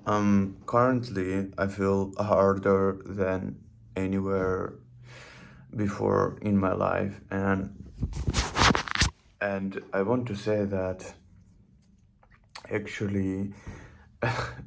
Currently, I feel harder than anywhere before in my life, and I want to say that actually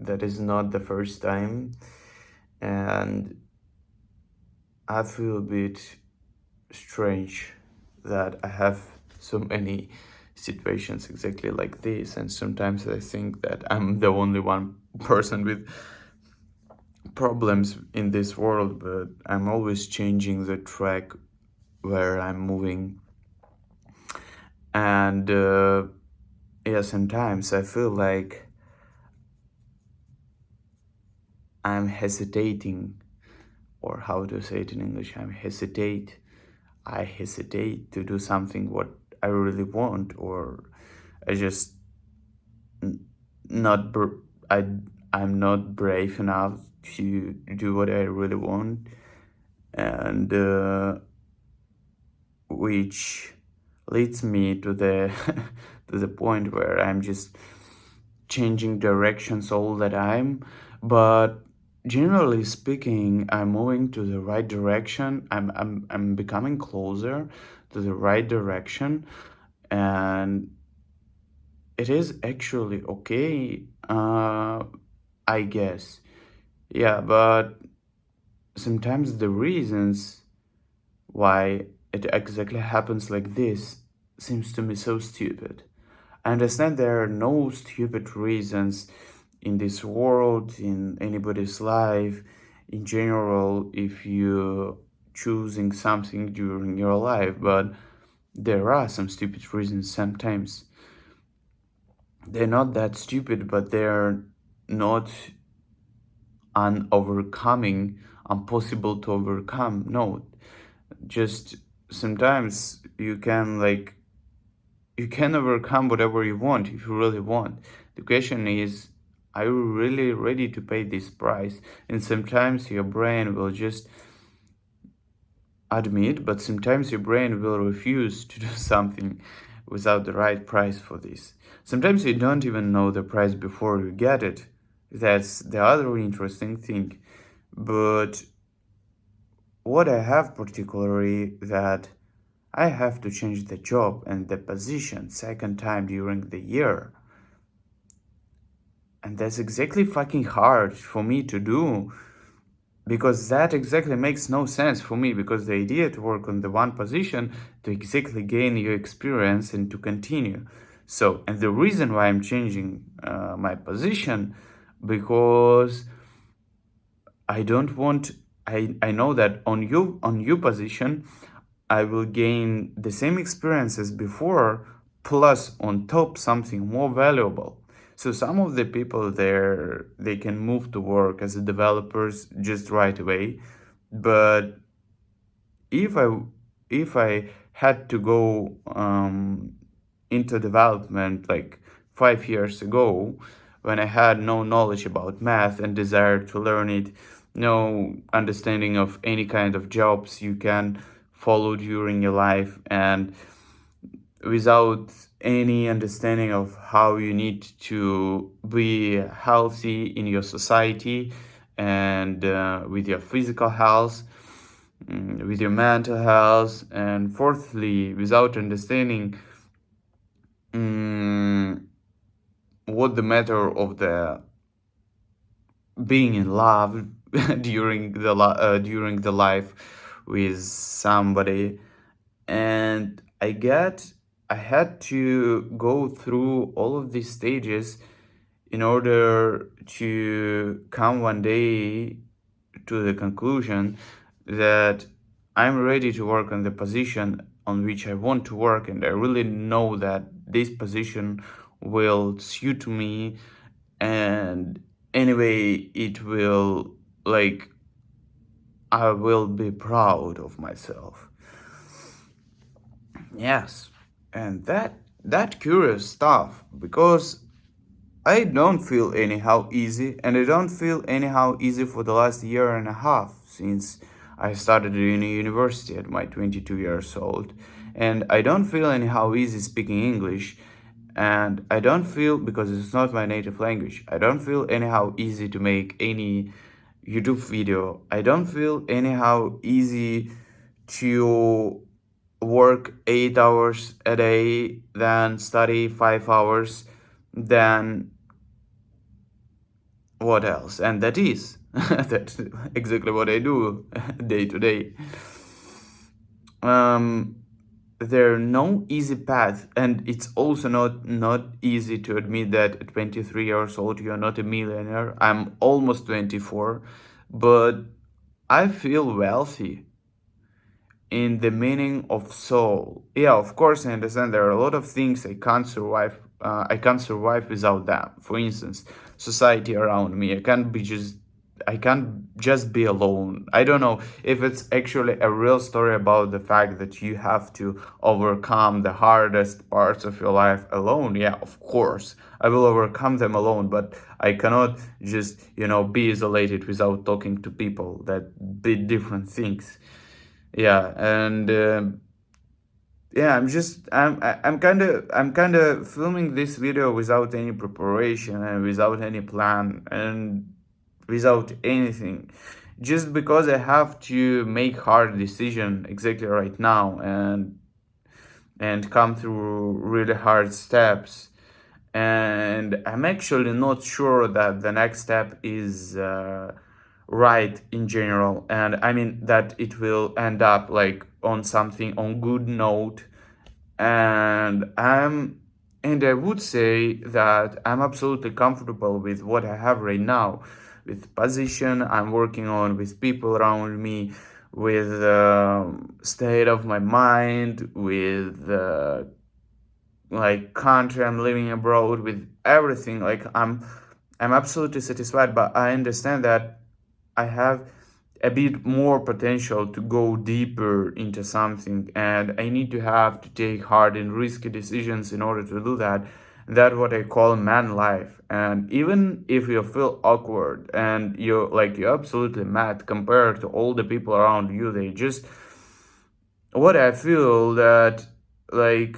that is not the first time, and I feel a bit strange that I have so many situations exactly like this, and sometimes I think that I'm the only one person with problems in this world, but I'm always changing the track where I'm moving. And yeah, sometimes I feel like I'm hesitating, or how to say it in English, I hesitate to do something what I really want, or I just n- not br- I I'm not brave enough to do what I really want, and which leads me to the to the point where I'm just changing directions all the time. But generally speaking, I'm moving to the right direction. I'm becoming closer to the right direction, and it is actually okay. I guess. Yeah, but sometimes the reasons why it exactly happens like this seems to me so stupid. I understand there are no stupid reasons in this world, in anybody's life, in general, if you choosing something during your life, but there are some stupid reasons sometimes. They're not that stupid, but they're not unovercoming, impossible to overcome. No, just sometimes you can overcome whatever you want if you really want. The question is, are you really ready to pay this price? And sometimes your brain will just admit, but sometimes your brain will refuse to do something without the right price for this. Sometimes you don't even know the price before you get it. That's the other interesting thing. But what I have particularly that I have to change the job and the position second time during the year. And that's exactly fucking hard for me to do because that exactly makes no sense for me because the idea to work on the one position to exactly gain your experience and to continue. So, and the reason why I'm changing my position because I don't want I know that on your position I will gain the same experience as before plus on top something more valuable. So some of the people there they can move to work as a developers just right away, but if I had to go into development like 5 years ago, when I had no knowledge about math and desire to learn it, no understanding of any kind of jobs you can follow during your life, and without any understanding of how you need to be healthy in your society and with your physical health, with your mental health, and fourthly, without understanding mm, what the matter of the being in love during the life with somebody. And I had to go through all of these stages in order to come one day to the conclusion that I'm ready to work on the position on which I want to work, and I really know that this position will suit me, and anyway, it will like I will be proud of myself. Yes, and that curious stuff because I don't feel anyhow easy, and I don't feel anyhow easy for the last year and a half since I started in university at my 22 years old, and I don't feel anyhow easy speaking English, and I don't feel, because it's not my native language, I don't feel anyhow easy to make any YouTube video. I don't feel anyhow easy to work 8 hours a day, then study 5 hours, then what else? And that is that's exactly what I do day to day. Um, there are no easy path, and it's also not easy to admit that at 23 years old you're not a millionaire. I'm almost 24, but I feel wealthy in the meaning of soul. Yeah, of course, I understand there are a lot of things I can't survive. I can't survive without them. For instance, society around me. I can't just be alone. I don't know if it's actually a real story about the fact that you have to overcome the hardest parts of your life alone. Yeah, of course, I will overcome them alone, but I cannot just, be isolated without talking to people that did different things. Yeah, and yeah, I'm kind of filming this video without any preparation and without any plan and without anything, just because I have to make hard decision exactly right now, and come through really hard steps. And I'm actually not sure that the next step is right in general, and I mean that it will end up like on something on good note. And I would say that I'm absolutely comfortable with what I have right now, with position I'm working on, with people around me, with state of my mind, with like country I'm living abroad, with everything. Like I'm absolutely satisfied, but I understand that I have a bit more potential to go deeper into something, and I need to take hard and risky decisions in order to do that. That's what I call man life. And even if you feel awkward and you're absolutely mad compared to all the people around you, they just, what I feel that, like,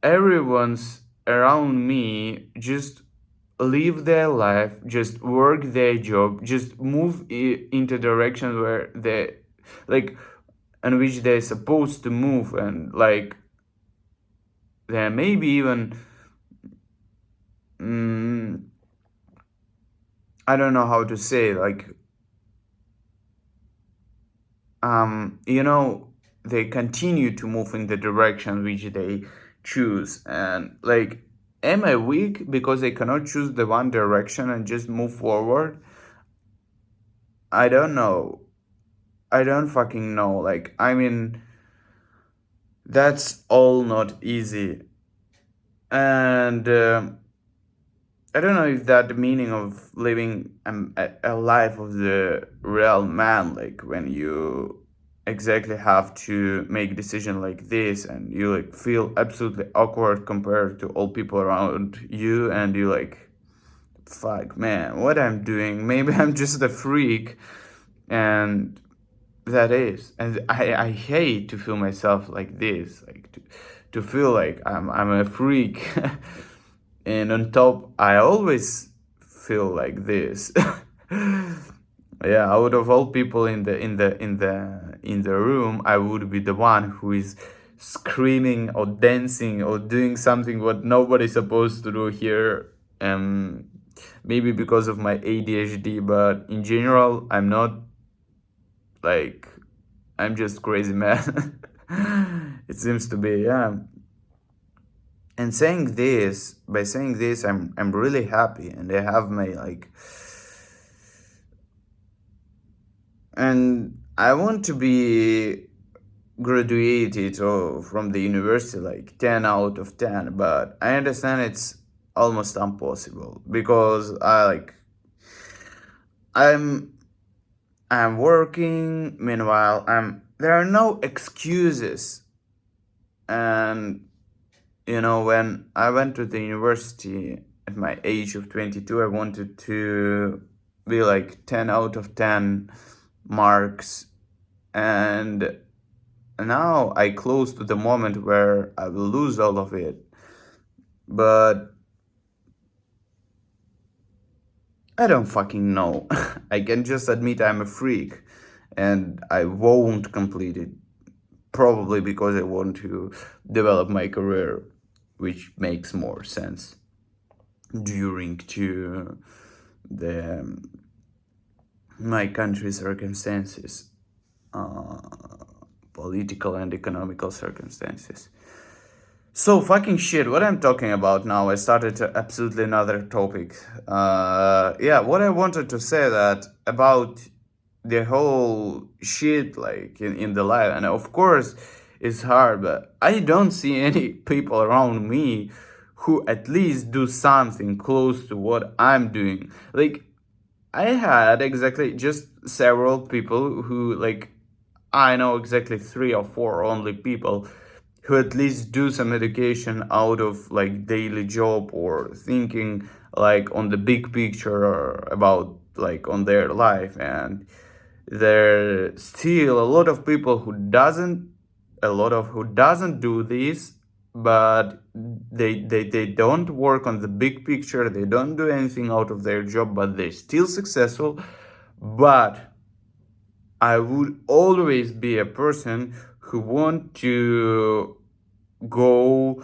everyone's around me just live their life, just work their job, just move into direction where they, like, in which they're supposed to move, and like there maybe even, mm, I don't know how to say, like, you know, they continue to move in the direction which they choose. And like, am I weak because I cannot choose the one direction and just move forward? I don't know. I don't fucking know. Like, I mean, that's all not easy. And I don't know if that the meaning of living a life of the real man, like when you exactly have to make decision like this, and you like feel absolutely awkward compared to all people around you, and you like, fuck, man, what I'm doing, maybe I'm just a freak. And that is, and I hate to feel myself like this, like to feel like I'm a freak. And on top, I always feel like this. Yeah, out of all people in the room, I would be the one who is screaming or dancing or doing something what nobody's supposed to do here. Maybe because of my ADHD, but in general, I'm not, like, I'm just crazy, man. It seems to be, yeah. And by saying this, I'm really happy, and I have my, like, and I want to be graduated or from the university like 10 out of 10, but I understand it's almost impossible because I'm I'm working. Meanwhile, there are no excuses. And when I went to the university at my age of 22, I wanted to be like 10 out of 10 marks. And now I close to the moment where I will lose all of it. but I don't fucking know. I can just admit I'm a freak and I won't complete it. Probably because I want to develop my career, which makes more sense during to the my country's circumstances, uh, political and economical circumstances. So fucking shit, what I'm talking about now, I started to absolutely another topic. Yeah, what I wanted to say that about the whole shit like in the life, and of course it's hard, but I don't see any people around me who at least do something close to what I'm doing. Like I had exactly just several people who like I know exactly three or four only people who at least do some education out of like daily job or thinking like on the big picture or about like on their life, and there still a lot of people who doesn't do this, but they don't work on the big picture, they don't do anything out of their job, but they're still successful. But I would always be a person who want to go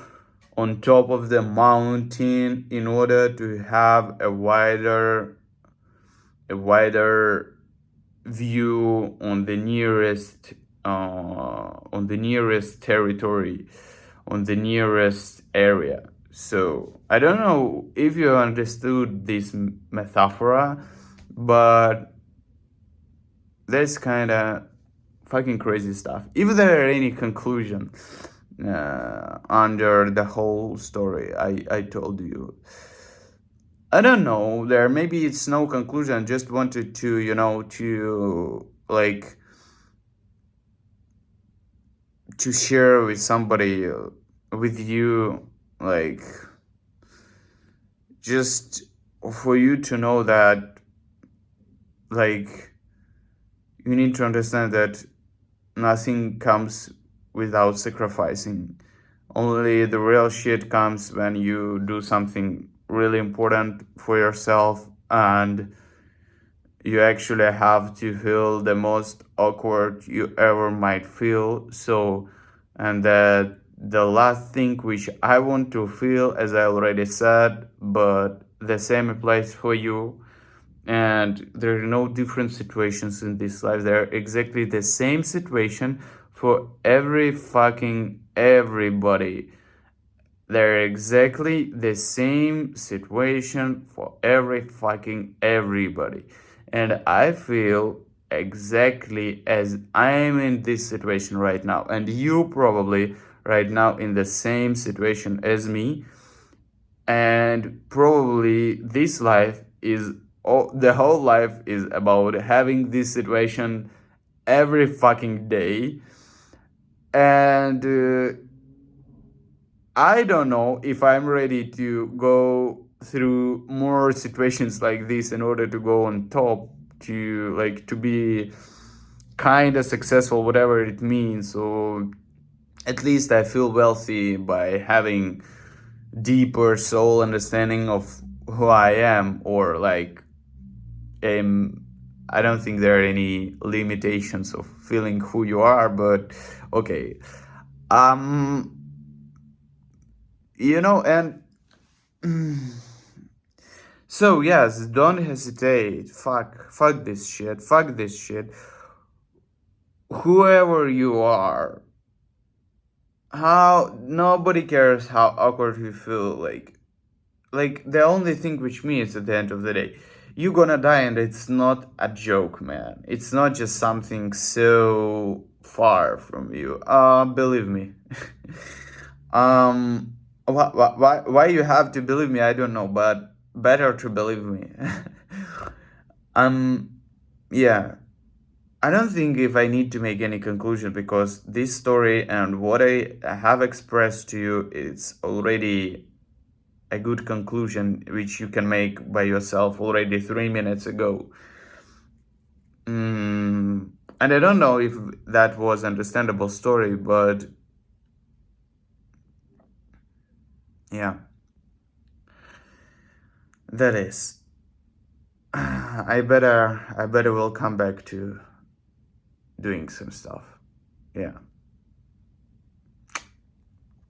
on top of the mountain in order to have a wider view on the nearest territory, on the nearest area. So I don't know if you understood this metaphor, but that's kind of fucking crazy stuff. If there are any conclusion under the whole story I told you, I don't know. There maybe it's no conclusion. Just wanted to to like to share with somebody, with you, like just for you to know that like you need to understand that nothing comes without sacrificing. Only the real shit comes when you do something really important for yourself, and you actually have to feel the most awkward you ever might feel. So, and that the last thing which I want to feel, as I already said, but the same applies for you. And there are no different situations in this life. They're exactly the same situation for every fucking everybody. They're exactly the same situation for every fucking everybody. And I feel exactly as I'm in this situation right now. And you probably right now in the same situation as me. And probably this life is the whole life is about having this situation every fucking day. And I don't know if I'm ready to go through more situations like this in order to go on top, to like to be kind of successful, whatever it means. Or at least I feel wealthy by having deeper soul understanding of who I am, or like I don't think there are any limitations of feeling who you are, but okay. Um and so yes, don't hesitate. Fuck this shit. Fuck this shit. Whoever you are, how nobody cares how awkward you feel. Like the only thing which means at the end of the day, you're gonna die, and it's not a joke, man. It's not just something so far from you. Believe me. Why you have to believe me? I don't know, but better to believe me. um, yeah. I don't think if I need to make any conclusion, because this story and what I have expressed to you, it's already a good conclusion which you can make by yourself already 3 minutes ago. And I don't know if that was understandable story, but yeah. That is. I better will come back to doing some stuff. Yeah.